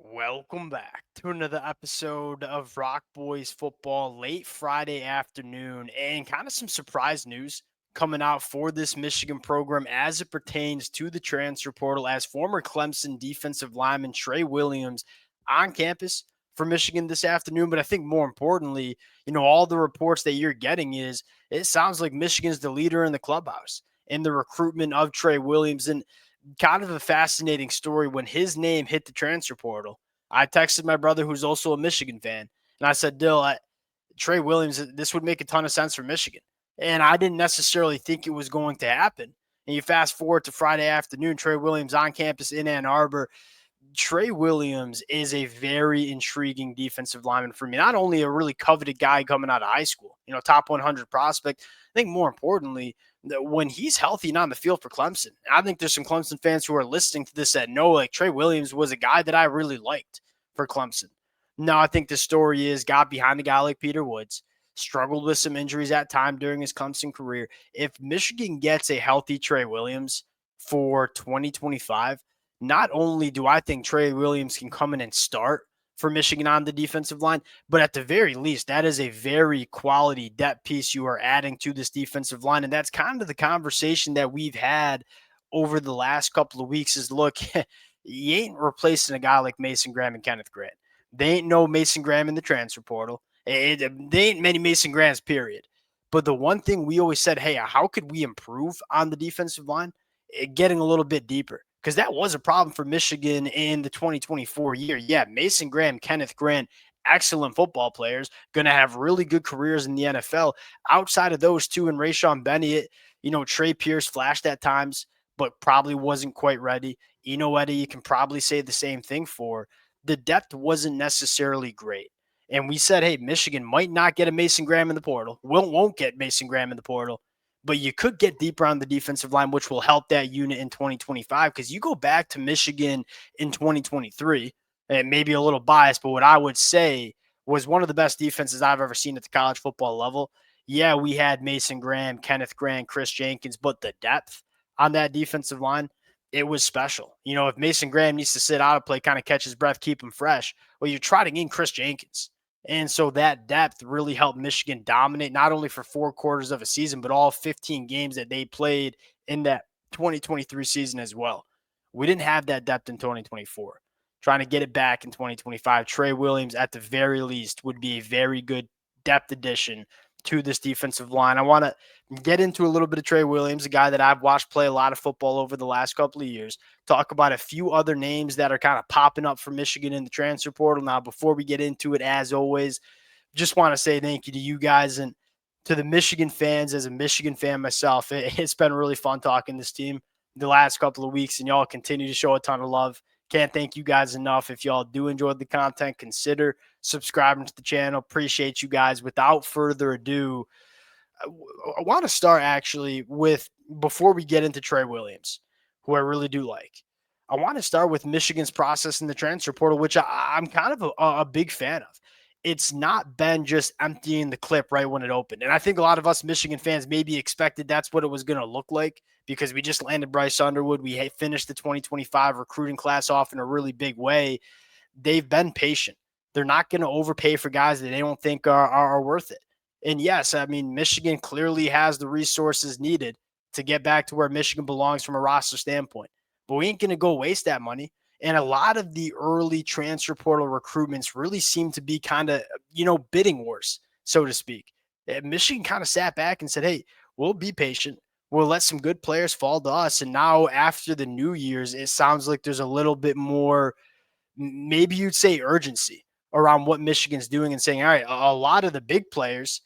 Welcome back to another episode of Rock Boys Football late Friday afternoon, and kind of some surprise news coming out for this Michigan program as it pertains to the transfer portal, as former Clemson defensive lineman Tre Williams on campus for Michigan this afternoon. But I think more importantly, all the reports that you're getting is it sounds like Michigan's the leader in the clubhouse in the recruitment of Tre Williams. And kind of a fascinating story when his name hit the transfer portal. I texted my brother, who's also a Michigan fan, and I said, Dill, Tre Williams, this would make a ton of sense for Michigan. And I didn't necessarily think it was going to happen. And you fast forward to Friday afternoon, Tre Williams on campus in Ann Arbor. Tre Williams is a very intriguing defensive lineman for me. Not only a really coveted guy coming out of high school, top 100 prospect. I think more importantly, that when he's healthy and on the field for Clemson, I think there's some Clemson fans who are listening to this that know like Tre Williams was a guy that I really liked for Clemson. Now, I think the story is got behind a guy like Peter Woods, struggled with some injuries at time during his Clemson career. If Michigan gets a healthy Tre Williams for 2025, not only do I think Tre Williams can come in and start for Michigan on the defensive line, but at the very least, that is a very quality depth piece you are adding to this defensive line. And that's kind of the conversation that we've had over the last couple of weeks is look, you ain't replacing a guy like Mason Graham and Kenneth Grant. They ain't no Mason Graham in the transfer portal. They ain't many Mason Grahams, period. But the one thing we always said, hey, how could we improve on the defensive line? Getting a little bit deeper, because that was a problem for Michigan in the 2024 year. Yeah, Mason Graham, Kenneth Grant, excellent football players, going to have really good careers in the NFL. Outside of those two and Rayshon Bennett, Trey Pierce flashed at times, but probably wasn't quite ready. Eddie, you can probably say the same thing for. The depth wasn't necessarily great. And we said, hey, Michigan might not get a Mason Graham in the portal. Won't get Mason Graham in the portal, but you could get deeper on the defensive line, which will help that unit in 2025. Because you go back to Michigan in 2023, and maybe a little biased, but what I would say was one of the best defenses I've ever seen at the college football level. Yeah, we had Mason Graham, Kenneth Grant, Chris Jenkins, but the depth on that defensive line, it was special. If Mason Graham needs to sit out of play, kind of catch his breath, keep him fresh, well, you're trotting in Chris Jenkins. And so that depth really helped Michigan dominate not only for 4 quarters of a season, but all 15 games that they played in that 2023 season as well. We didn't have that depth in 2024. Trying to get it back in 2025. Tre Williams, at the very least, would be a very good depth addition to this defensive line. I want to get into a little bit of Tre Williams, a guy that I've watched play a lot of football over the last couple of years. Talk about a few other names that are kind of popping up for Michigan in the transfer portal. Now, before we get into it, as always, just want to say thank you to you guys and to the Michigan fans. As a Michigan fan myself, it's been really fun talking this team the last couple of weeks, and y'all continue to show a ton of love. Can't thank you guys enough. If y'all do enjoy the content, consider subscribing to the channel. Appreciate you guys. Without further ado, I want to start actually with, before we get into Tre Williams, who I really do like, I want to start with Michigan's process in the transfer portal, which I'm kind of a big fan of. It's not been just emptying the clip right when it opened. And I think a lot of us Michigan fans maybe expected that's what it was going to look like because we just landed Bryce Underwood. We finished the 2025 recruiting class off in a really big way. They've been patient. They're not going to overpay for guys that they don't think are worth it. And yes, I mean, Michigan clearly has the resources needed to get back to where Michigan belongs from a roster standpoint. But we ain't going to go waste that money. And a lot of the early transfer portal recruitments really seem to be kind of, bidding wars, so to speak. Michigan kind of sat back and said, hey, we'll be patient. We'll let some good players fall to us. And now after the New Year's, it sounds like there's a little bit more, maybe you'd say, urgency around what Michigan's doing and saying, all right, a lot of the big players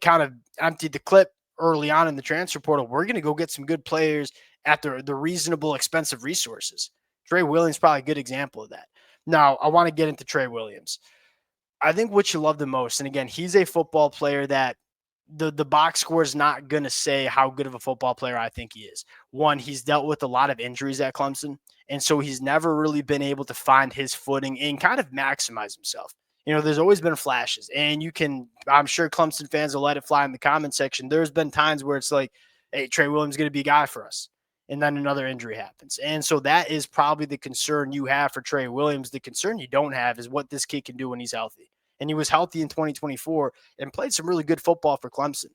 kind of emptied the clip early on in the transfer portal. We're going to go get some good players at the reasonable, expensive resources. Tre Williams probably a good example of that. Now, I want to get into Tre Williams. I think what you love the most, and again, he's a football player that the box score is not going to say how good of a football player I think he is. One, he's dealt with a lot of injuries at Clemson, and so he's never really been able to find his footing and kind of maximize himself. There's always been flashes, and I'm sure Clemson fans will let it fly in the comment section. There's been times where it's like, hey, Tre Williams is going to be a guy for us. and then another injury happens. And so that is probably the concern you have for Tre Williams. The concern you don't have is what this kid can do when he's healthy. And he was healthy in 2024 and played some really good football for Clemson.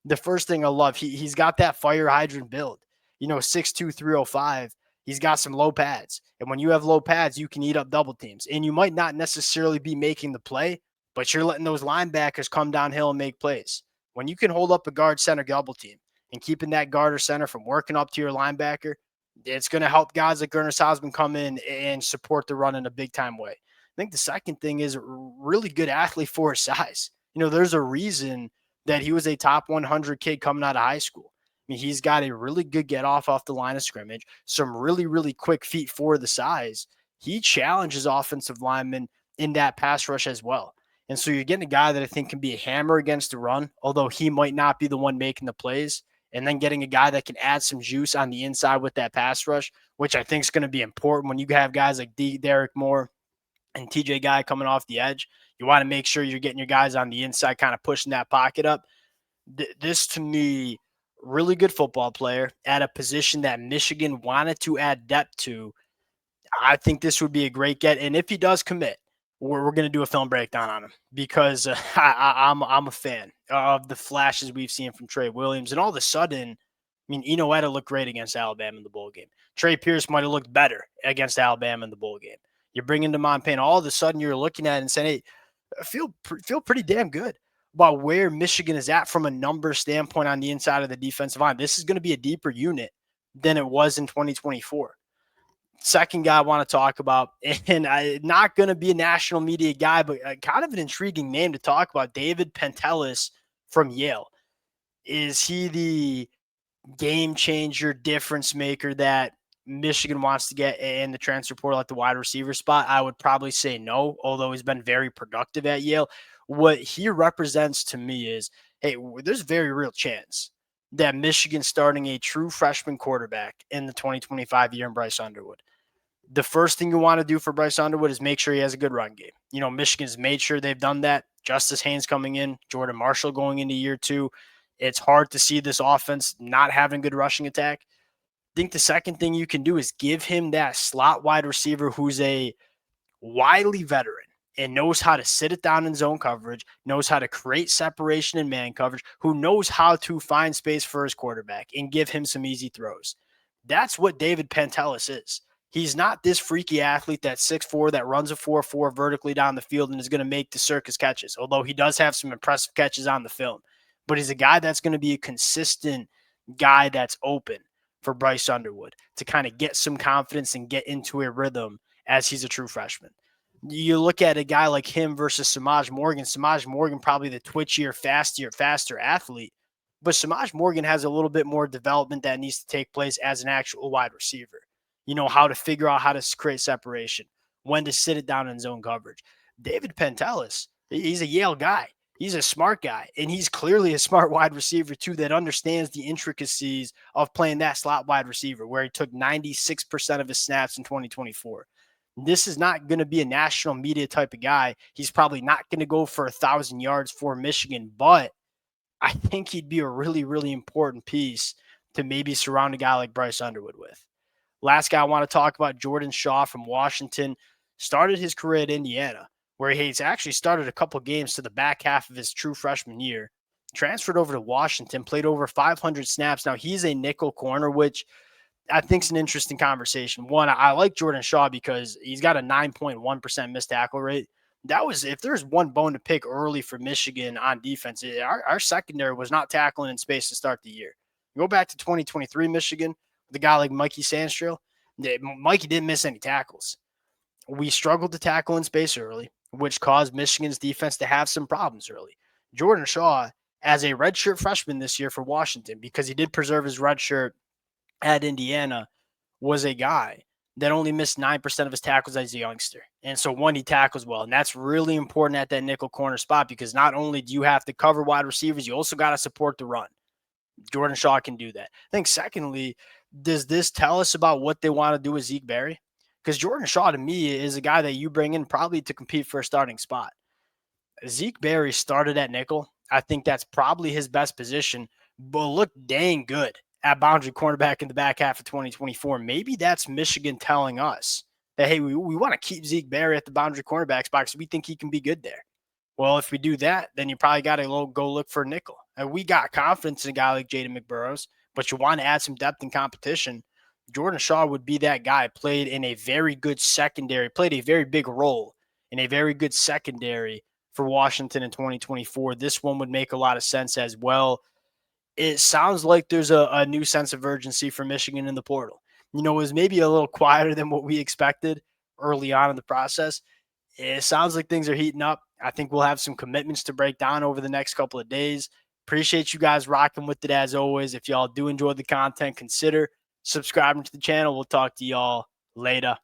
The first thing I love, he's got that fire hydrant build. 6'2", 305. He's got some low pads. And when you have low pads, you can eat up double teams. And you might not necessarily be making the play, but you're letting those linebackers come downhill and make plays. When you can hold up a guard center double team and keeping that guard or center from working up to your linebacker, it's going to help guys like Ernest Hausman come in and support the run in a big time way. I think the second thing is a really good athlete for his size. There's a reason that he was a top 100 kid coming out of high school. I mean, he's got a really good get off the line of scrimmage, some really, really quick feet for the size. He challenges offensive linemen in that pass rush as well. And so you're getting a guy that I think can be a hammer against the run, although he might not be the one making the plays. And then getting a guy that can add some juice on the inside with that pass rush, which I think is going to be important when you have guys like Derek Moore and TJ Guy coming off the edge. You want to make sure you're getting your guys on the inside, kind of pushing that pocket up. This, to me, really good football player at a position that Michigan wanted to add depth to. I think this would be a great get. And if he does commit, we're going to do a film breakdown on him because I'm a fan of the flashes we've seen from Tre Williams. And all of a sudden, I mean, Inoetta looked great against Alabama in the bowl game. Trey Pierce might have looked better against Alabama in the bowl game. You're bringing Demond Payne. All of a sudden, you're looking at it and saying, hey, I feel pretty damn good about where Michigan is at from a number standpoint on the inside of the defensive line. This is going to be a deeper unit than it was in 2024. Second guy I want to talk about, and not going to be a national media guy, but kind of an intriguing name to talk about, David Pentelis from Yale. Is he the game changer, difference maker that Michigan wants to get in the transfer portal at the wide receiver spot? I would probably say no, although he's been very productive at Yale. What he represents to me is, hey, there's a very real chance that Michigan's starting a true freshman quarterback in the 2025 year in Bryce Underwood. The first thing you want to do for Bryce Underwood is make sure he has a good run game. Michigan's made sure they've done that. Justice Haynes coming in, Jordan Marshall going into year 2. It's hard to see this offense not having good rushing attack. I think the second thing you can do is give him that slot wide receiver who's a wily veteran and knows how to sit it down in zone coverage, knows how to create separation in man coverage, who knows how to find space for his quarterback and give him some easy throws. That's what David Pentelis is. He's not this freaky athlete that's 6'4", that runs a 4.4 vertically down the field and is going to make the circus catches, although he does have some impressive catches on the film. But he's a guy that's going to be a consistent guy that's open for Bryce Underwood to kind of get some confidence and get into a rhythm as he's a true freshman. You look at a guy like him versus Samaj Morgan. Samaj Morgan probably the twitchier, faster athlete, but Samaj Morgan has a little bit more development that needs to take place as an actual wide receiver. How to figure out how to create separation, when to sit it down in zone coverage. David Pentelis, he's a Yale guy. He's a smart guy, and he's clearly a smart wide receiver, too, that understands the intricacies of playing that slot wide receiver, where he took 96% of his snaps in 2024. This is not going to be a national media type of guy. He's probably not going to go for 1,000 yards for Michigan, but I think he'd be a really, really important piece to maybe surround a guy like Bryce Underwood with. Last guy I want to talk about, Jordan Shaw from Washington, started his career at Indiana, where he's actually started a couple games to the back half of his true freshman year, transferred over to Washington, played over 500 snaps. Now, he's a nickel corner, which I think is an interesting conversation. One, I like Jordan Shaw because he's got a 9.1% missed tackle rate. That was, if there's one bone to pick early for Michigan on defense, our secondary was not tackling in space to start the year. Go back to 2023 Michigan, the guy like Mikey Sandstrel, Mikey didn't miss any tackles. We struggled to tackle in space early, which caused Michigan's defense to have some problems early. Jordan Shaw, as a redshirt freshman this year for Washington, because he did preserve his redshirt at Indiana, was a guy that only missed 9% of his tackles as a youngster. And so, one, he tackles well. And that's really important at that nickel corner spot because not only do you have to cover wide receivers, you also got to support the run. Jordan Shaw can do that. I think, secondly, does this tell us about what they want to do with Zeke Berry? Because Jordan Shaw, to me, is a guy that you bring in probably to compete for a starting spot. Zeke Berry started at nickel. I think that's probably his best position, but looked dang good at boundary cornerback in the back half of 2024. Maybe that's Michigan telling us that, hey, we want to keep Zeke Berry at the boundary cornerback spot because we think he can be good there. Well, if we do that, then you probably got to go look for a nickel. And we got confidence in a guy like Jaden McBurrows, but you want to add some depth and competition. Jordan Shaw would be that guy. Played in a very good secondary, played a very big role in a very good secondary for Washington in 2024. This one would make a lot of sense as well. It sounds like there's a new sense of urgency for Michigan in the portal. It was maybe a little quieter than what we expected early on in the process. It sounds like things are heating up. I think we'll have some commitments to break down over the next couple of days. Appreciate you guys rocking with it as always. If y'all do enjoy the content, consider subscribing to the channel. We'll talk to y'all later.